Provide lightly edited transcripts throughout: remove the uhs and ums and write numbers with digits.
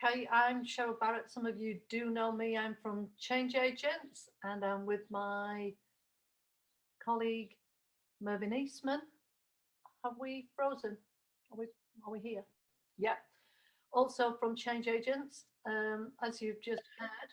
Okay, I'm Cheryl Barrett. Some of you do know me. I'm from Change Agents and I'm with my colleague Mervyn Eastman. Have we frozen? Are we here? Yeah. Also from Change Agents, as you've just heard,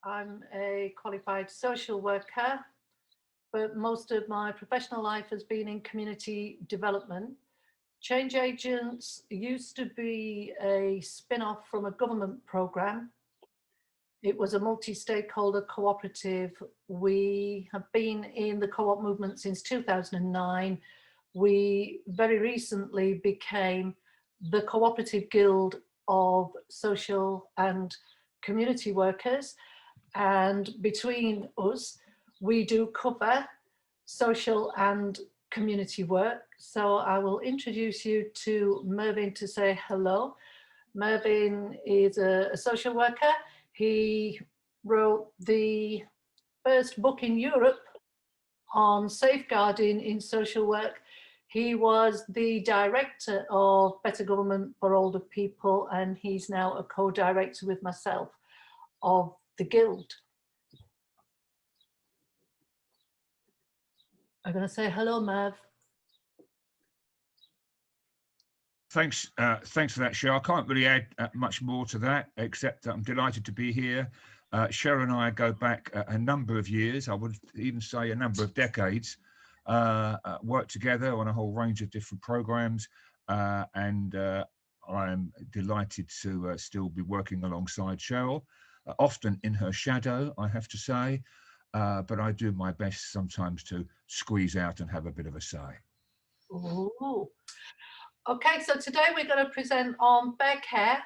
I'm a qualified social worker, but most of my professional life has been in community development. Change Agents used to be a spin-off from a government programme. It was a multi-stakeholder cooperative. We have been in the co-op movement since 2009. We very recently became the Cooperative Guild of Social and Community Workers. And between us, we do cover social and community work. So I will introduce you to Mervyn to say hello. Mervyn is a social worker. He wrote the first book in Europe on safeguarding in social work. He was the director of Better Government for Older People, and he's now a co-director with myself of the Guild. I'm going to say hello, Merv. Thanks for that, Cheryl. I can't really add much more to that, except that I'm delighted to be here. Cheryl and I go back a number of years, I would even say a number of decades, worked together on a whole range of different programs, and I am delighted to still be working alongside Cheryl, often in her shadow, I have to say, but I do my best sometimes to squeeze out and have a bit of a say. Ooh. Okay, so today we're going to present on fair care,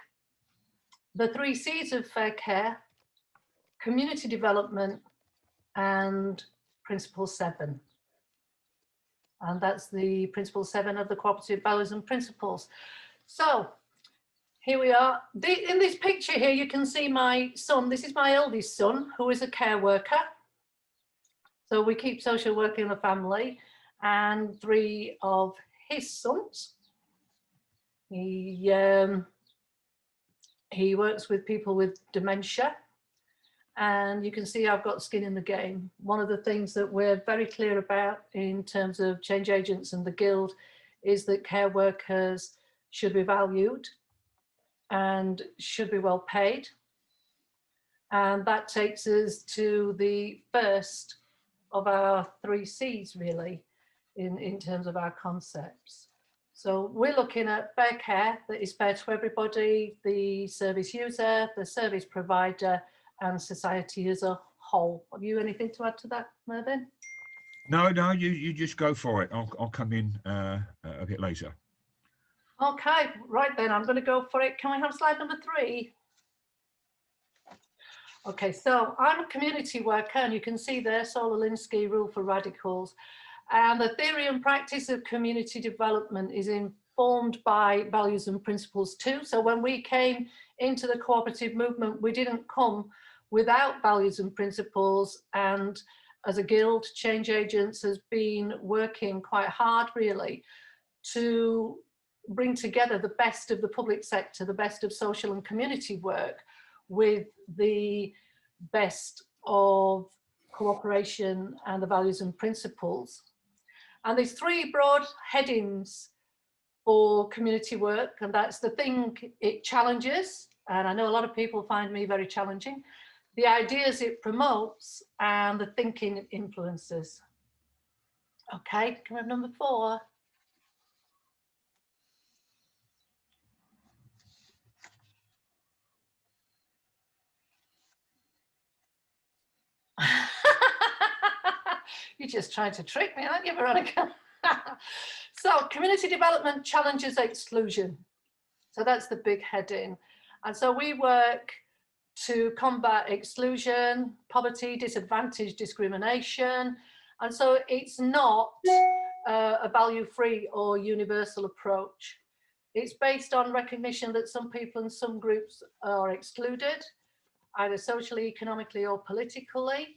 the 3 C's of fair care, community development, and Principle 7. And that's the Principle 7 of the Cooperative Values and Principles. So here we are. In this picture here, you can see my son. This is my eldest son, who is a care worker. So we keep social work in the family, and 3 of his sons. He works with people with dementia, and you can see I've got skin in the game. One of the things that we're very clear about in terms of Change Agents and the Guild is that care workers should be valued and should be well paid. And that takes us to the first of our 3 C's really in terms of our concepts. So we're looking at fair care that is fair to everybody, the service user, the service provider, and society as a whole. Have you anything to add to that, Mervyn? No, you just go for it. I'll come in a bit later. Okay, right then, I'm going to go for it. Can we have slide number 3? Okay, so I'm a community worker, and you can see there, Solar-Linsky rule for radicals. And the theory and practice of community development is informed by values and principles too. So when we came into the cooperative movement, we didn't come without values and principles. And as a guild, Change Agents has been working quite hard really to bring together the best of the public sector, the best of social and community work with the best of cooperation and the values and principles. And there's 3 broad headings for community work, and that's the thing it challenges, and I know a lot of people find me very challenging, the ideas it promotes, and the thinking it influences. Okay, can we have number 4? You're just trying to trick me, aren't you, Veronica? So community development challenges exclusion. So that's the big heading. And so we work to combat exclusion, poverty, disadvantage, discrimination. And so it's not a value-free or universal approach. It's based on recognition that some people and some groups are excluded, either socially, economically, or politically,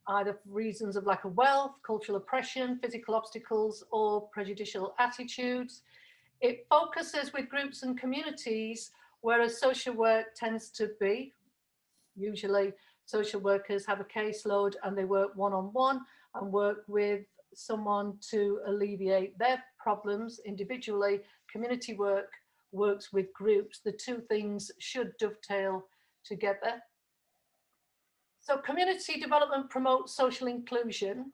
either for reasons of lack of wealth, cultural oppression, physical obstacles, or prejudicial attitudes. It focuses with groups and communities whereas social work tends to be, usually social workers have a caseload and they work one-on-one and work with someone to alleviate their problems individually. Community work works with groups. The two things should dovetail together. So community development promotes social inclusion,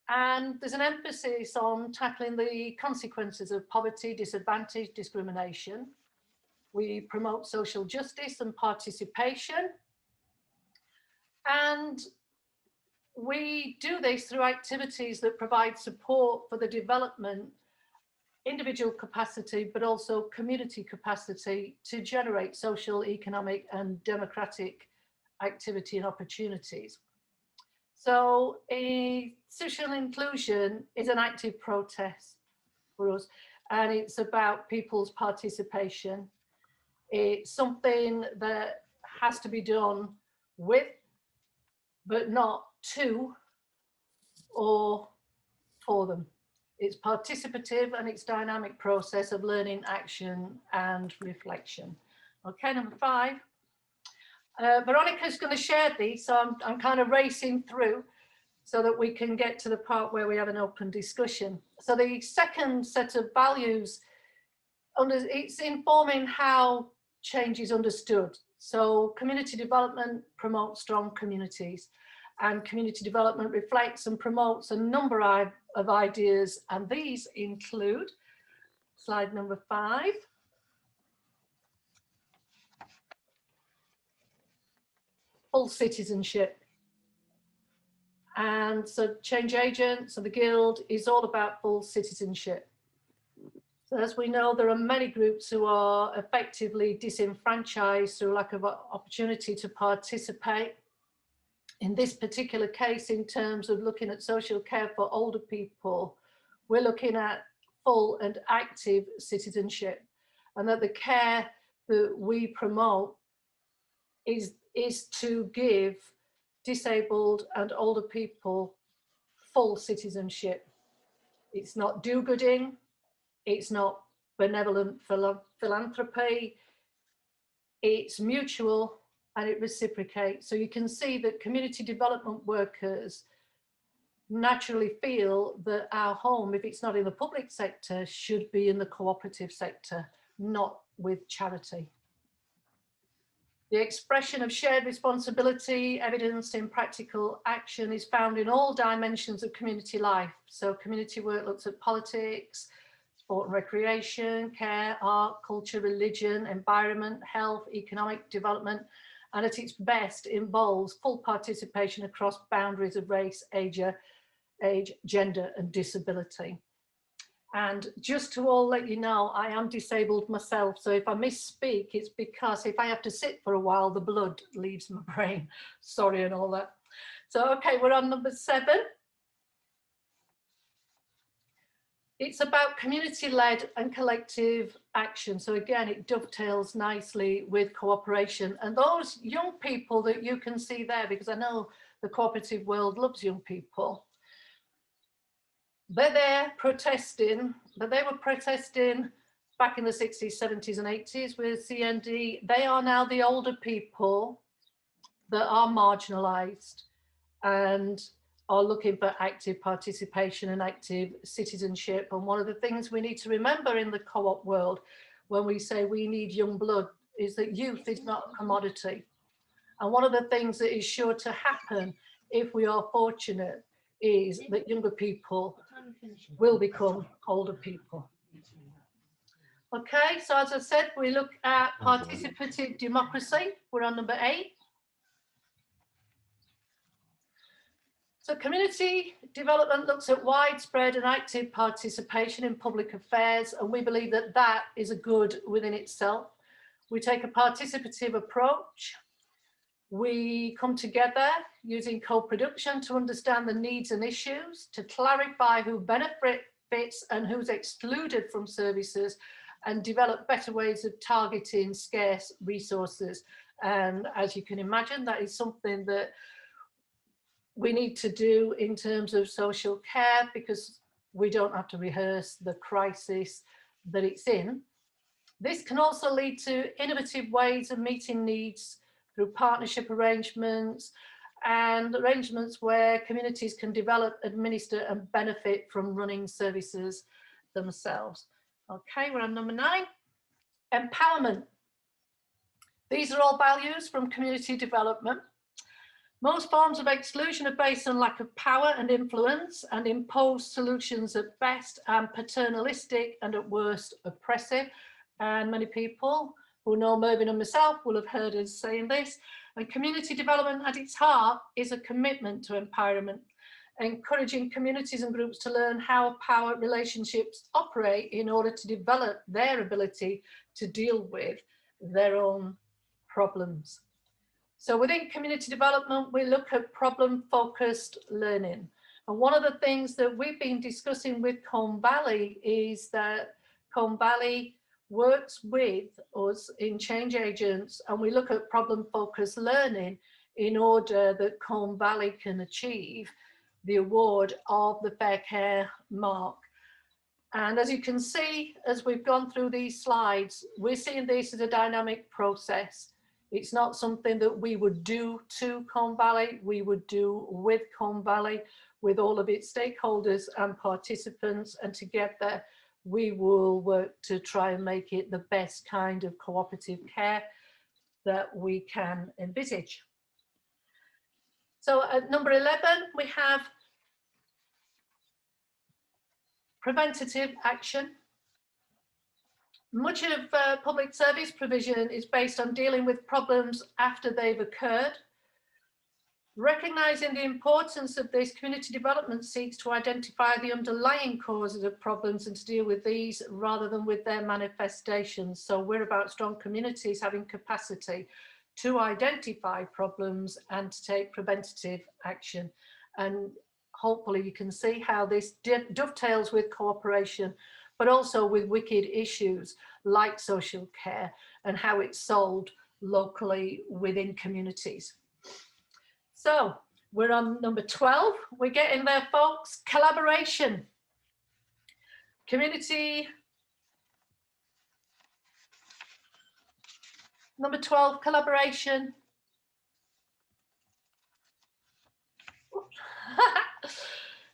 and there's an emphasis on tackling the consequences of poverty, disadvantage, discrimination. We promote social justice and participation, and we do this through activities that provide support for the development, individual capacity, but also community capacity to generate social, economic, and democratic activity and opportunities. So social inclusion is an active protest for us, and it's about people's participation. It's something that has to be done with, but not to or for them. It's participative and it's dynamic process of learning, action and reflection. Okay, number 5. Veronica's going to share these, so I'm kind of racing through so that we can get to the part where we have an open discussion. So the second set of values, it's informing how change is understood. So community development promotes strong communities, and community development reflects and promotes a number of ideas, and these include, slide number 5, full citizenship. And so Change Agent, so the Guild is all about full citizenship. So as we know, there are many groups who are effectively disenfranchised through lack of opportunity to participate. In this particular case, in terms of looking at social care for older people, we're looking at full and active citizenship, and that the care that we promote is to give disabled and older people full citizenship. It's not do-gooding, it's not benevolent philanthropy, it's mutual and it reciprocates. So you can see that community development workers naturally feel that our home, if it's not in the public sector, should be in the cooperative sector, not with charity. The expression of shared responsibility, evidenced in practical action, is found in all dimensions of community life. So community work looks at politics, sport and recreation, care, art, culture, religion, environment, health, economic development, and at its best involves full participation across boundaries of race, age, gender, and disability. And just to all let you know, I am disabled myself. So if I misspeak, it's because if I have to sit for a while, the blood leaves my brain. Sorry and all that. So, okay, we're on number 7. It's about community-led and collective action. So again, it dovetails nicely with cooperation. And those young people that you can see there, because I know the cooperative world loves young people, they're there protesting, but they were protesting back in the 60s, 70s and 80s with CND. They are now the older people that are marginalised and are looking for active participation and active citizenship. And one of the things we need to remember in the co-op world when we say we need young blood is that youth is not a commodity. And one of the things that is sure to happen if we are fortunate is that younger people will become older people. Okay, so as I said, we look at participative democracy. We're on number 8. So community development looks at widespread and active participation in public affairs, and we believe that that is a good within itself. We take a participative approach. We come together using co-production to understand the needs and issues, to clarify who benefits and who's excluded from services, and develop better ways of targeting scarce resources. And as you can imagine, that is something that we need to do in terms of social care, because we don't have to rehearse the crisis that it's in. This can also lead to innovative ways of meeting needs through partnership arrangements and arrangements where communities can develop, administer and benefit from running services themselves. Okay, we're on number 9, empowerment. These are all values from community development. Most forms of exclusion are based on lack of power and influence and imposed solutions at best and paternalistic and at worst oppressive. And many people who know Mervyn and myself will have heard us saying this. And community development at its heart is a commitment to empowerment, encouraging communities and groups to learn how power relationships operate in order to develop their ability to deal with their own problems. So within community development, we look at problem-focused learning. And one of the things that we've been discussing with Colne Valley is that Colne Valley works with us in change agents, and we look at problem-focused learning in order that Colne Valley can achieve the award of the Fair Care Mark. And as you can see, as we've gone through these slides, we're seeing this as a dynamic process. It's not something that we would do to Colne Valley, we would do with Colne Valley, with all of its stakeholders and participants, and together we will work to try and make it the best kind of cooperative care that we can envisage. So at number 11, we have preventative action. Much of public service provision is based on dealing with problems after they've occurred. Recognising the importance of this, community development seeks to identify the underlying causes of problems and to deal with these rather than with their manifestations. So we're about strong communities having capacity to identify problems and to take preventative action. And hopefully you can see how this dovetails with cooperation, but also with wicked issues like social care and how it's solved locally within communities. So we're on number 12. We're getting there, folks. Collaboration. Community. Number 12, collaboration.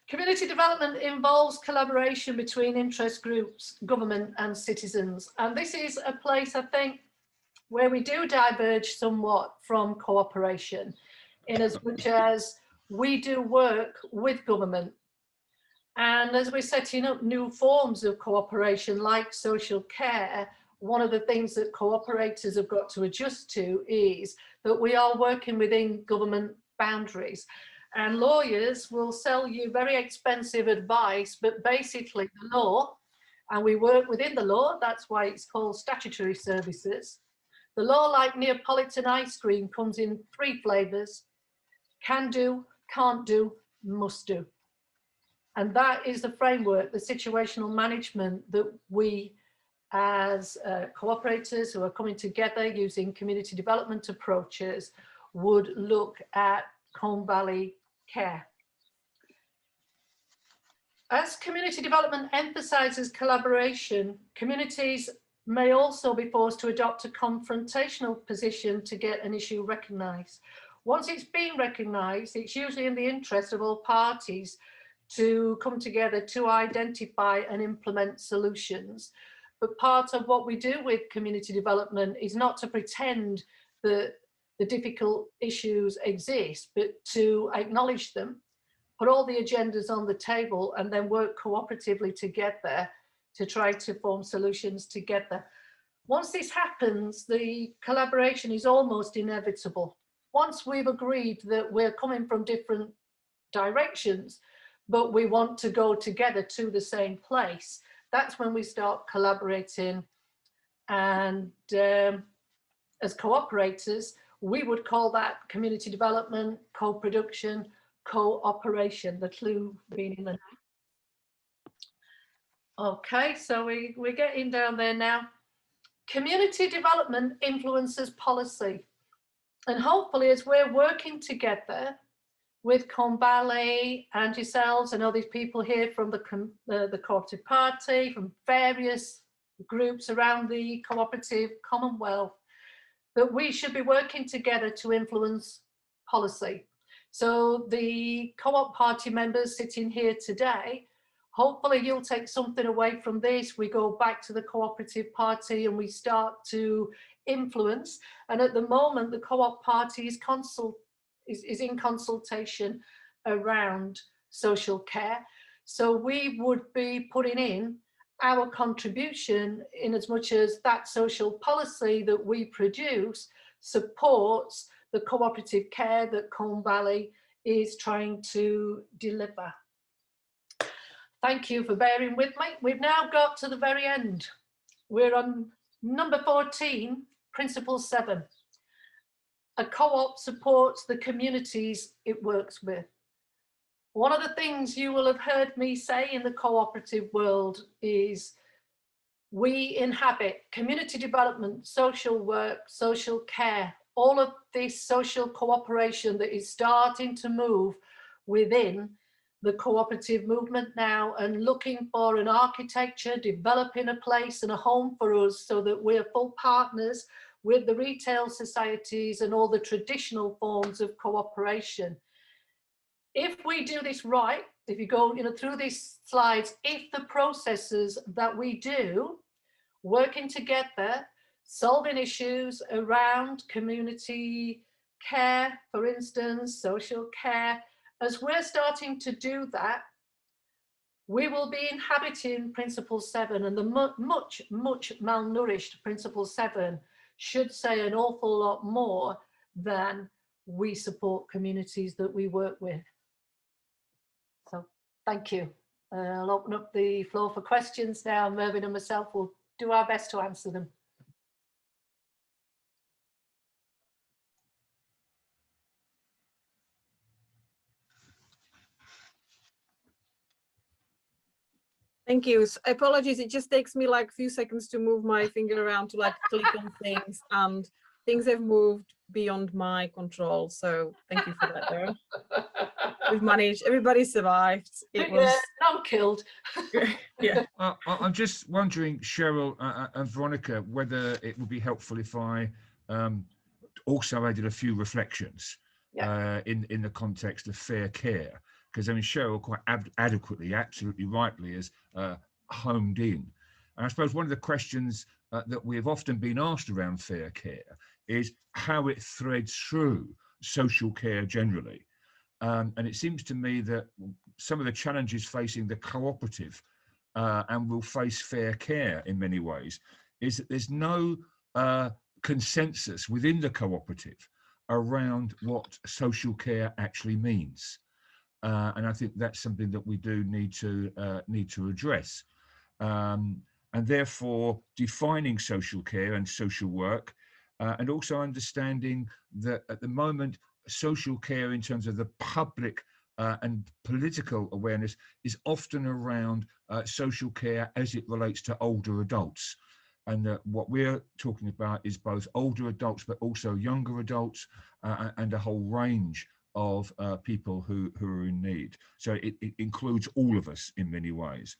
Community development involves collaboration between interest groups, government and citizens. And this is a place, I think, where we do diverge somewhat from cooperation, in as much as we do work with government. And as we're setting up new forms of cooperation like social care, one of the things that cooperators have got to adjust to is that we are working within government boundaries. And lawyers will sell you very expensive advice, but basically the law, and we work within the law, that's why it's called statutory services. The law, like Neapolitan ice cream, comes in 3 flavours: can do, can't do, must do. And that is the framework, the situational management that we as cooperators who are coming together using community development approaches would look at Colne Valley care. As community development emphasises collaboration, communities may also be forced to adopt a confrontational position to get an issue recognised. Once it's been recognised, it's usually in the interest of all parties to come together to identify and implement solutions. But part of what we do with community development is not to pretend that the difficult issues exist, but to acknowledge them, put all the agendas on the table, and then work cooperatively together to try to form solutions together. Once this happens, the collaboration is almost inevitable. Once we've agreed that we're coming from different directions, but we want to go together to the same place, that's when we start collaborating. And as cooperators, we would call that community development, co-production, cooperation, the clue being in the name. Okay, so we're getting down there now. Community development influences policy. And hopefully as we're working together with Colne Valley and yourselves and all these people here from the Cooperative Party, from various groups around the Cooperative Commonwealth that we should be working together to influence policy. So the co-op party members sitting here today, hopefully you'll take something away from this. We go back to the cooperative party and we start to influence. And at the moment, the co-op party is in consultation around social care. So we would be putting in our contribution in as much as that social policy that we produce supports the cooperative care that Colne Valley is trying to deliver. Thank you for bearing with me. We've now got to the very end. We're on number 14, Principle 7. A co-op supports the communities it works with. One of the things you will have heard me say in the cooperative world is we inhabit community development, social work, social care, all of this social cooperation that is starting to move within the cooperative movement now, and looking for an architecture, developing a place and a home for us so that we're full partners with the retail societies and all the traditional forms of cooperation. If we do this right, if you go through these slides, if the processes that we do, working together, solving issues around community care, for instance, social care, as we're starting to do that, we will be inhabiting Principle 7, and the much malnourished Principle 7 should say an awful lot more than we support communities that we work with. So thank you. I'll open up the floor for questions now. Mervyn and myself will do our best to answer them. Thank you. Apologies, it just takes me like a few seconds to move my finger around to like click on things, and things have moved beyond my control. So thank you for that, Darren. We've managed, everybody survived. It was not killed. Yeah. I'm just wondering, Cheryl and Veronica, whether it would be helpful if I also added a few reflections in the context of fair care. Because I mean, Cheryl quite adequately, absolutely rightly, has homed in. And I suppose one of the questions that we have often been asked around fair care is how it threads through social care generally. And it seems to me that some of the challenges facing the cooperative and will face fair care in many ways is that there's no consensus within the cooperative around what social care actually means. And I think that's something that we do need to address, and therefore defining social care and social work, and also understanding that at the moment social care in terms of the public and political awareness is often around social care as it relates to older adults, and what we're talking about is both older adults but also younger adults and a whole range of people who are in need. So it includes all of us in many ways.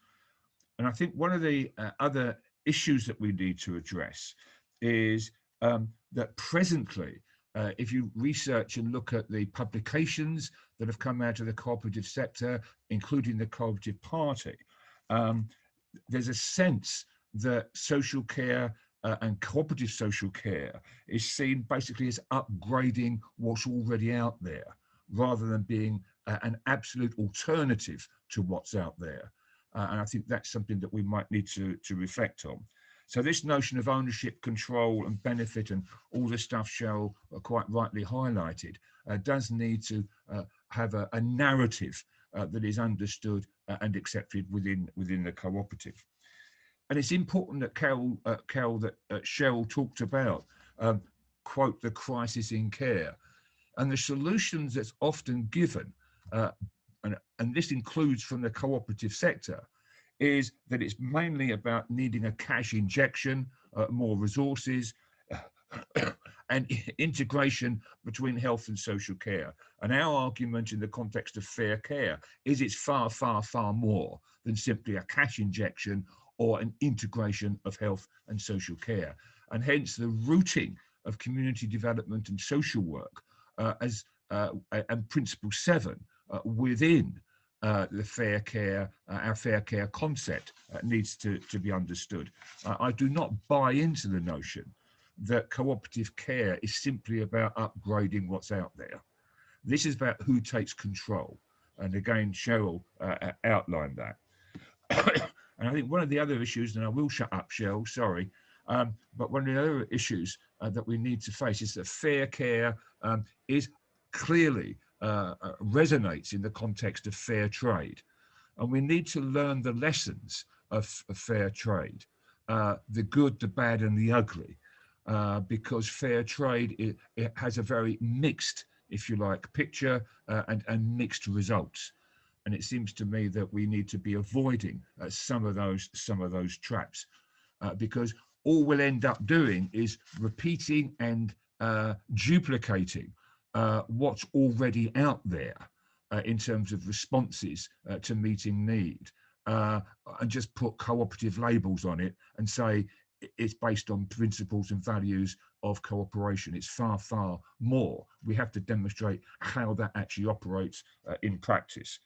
And I think one of the other issues that we need to address is that presently, if you research and look at the publications that have come out of the cooperative sector, including the Cooperative Party, there's a sense that social care and cooperative social care is seen basically as upgrading what's already out there, rather than being an absolute alternative to what's out there. And I think that's something that we might need to reflect on. So this notion of ownership, control and benefit and all the stuff Cheryl quite rightly highlighted does need to have a narrative that is understood and accepted within the cooperative. And it's important that Cheryl talked about, quote, the crisis in care. And the solutions that's often given, and this includes from the cooperative sector, is that it's mainly about needing a cash injection, more resources, and integration between health and social care. And our argument in the context of fair care is it's far, far, far more than simply a cash injection or an integration of health and social care. And hence the rooting of community development and social work and Principle 7 within the fair care, our fair care concept needs to be understood. I do not buy into the notion that cooperative care is simply about upgrading what's out there. This is about who takes control. And again, Cheryl outlined that. And I think one of the other issues, and I will shut up, Cheryl, sorry, but one of the other issues that we need to face is that fair care is clearly resonates in the context of fair trade. And we need to learn the lessons of fair trade, the good, the bad, and the ugly, because fair trade, it has a very mixed, if you like, picture and mixed results. And it seems to me that we need to be avoiding some of those traps, because all we'll end up doing is repeating and duplicating what's already out there in terms of responses to meeting need, and just put cooperative labels on it and say it's based on principles and values of cooperation. It's far, far more. We have to demonstrate how that actually operates in practice.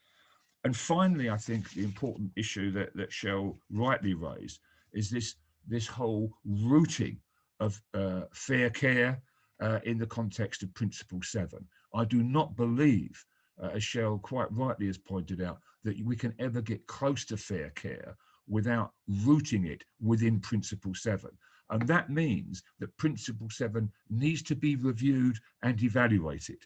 And finally, I think the important issue that Cheryl rightly raised is this whole rooting of fair care in the context of Principle 7. I do not believe, as Cheryl quite rightly has pointed out, that we can ever get close to fair care without rooting it within Principle 7. And that means that Principle 7 needs to be reviewed and evaluated.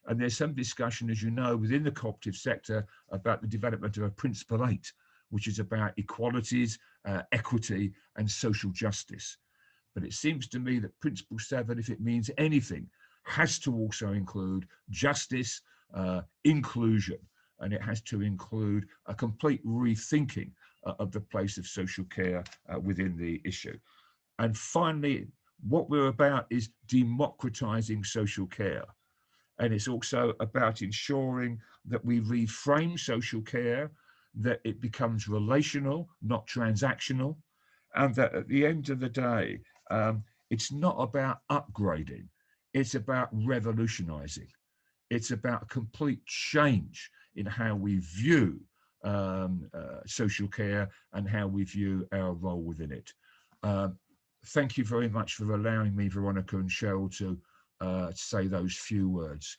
And there's some discussion, as you know, within the cooperative sector about the development of a Principle 8, which is about equalities, equity, and social justice. But it seems to me that Principle 7, if it means anything, has to also include justice, inclusion, and it has to include a complete rethinking of the place of social care within the issue. And finally, what we're about is democratizing social care. And it's also about ensuring that we reframe social care, that it becomes relational, not transactional, and that at the end of the day, it's not about upgrading, it's about revolutionizing. It's about a complete change in how we view social care and how we view our role within it. Thank you very much for allowing me, Veronica and Cheryl, to say those few words.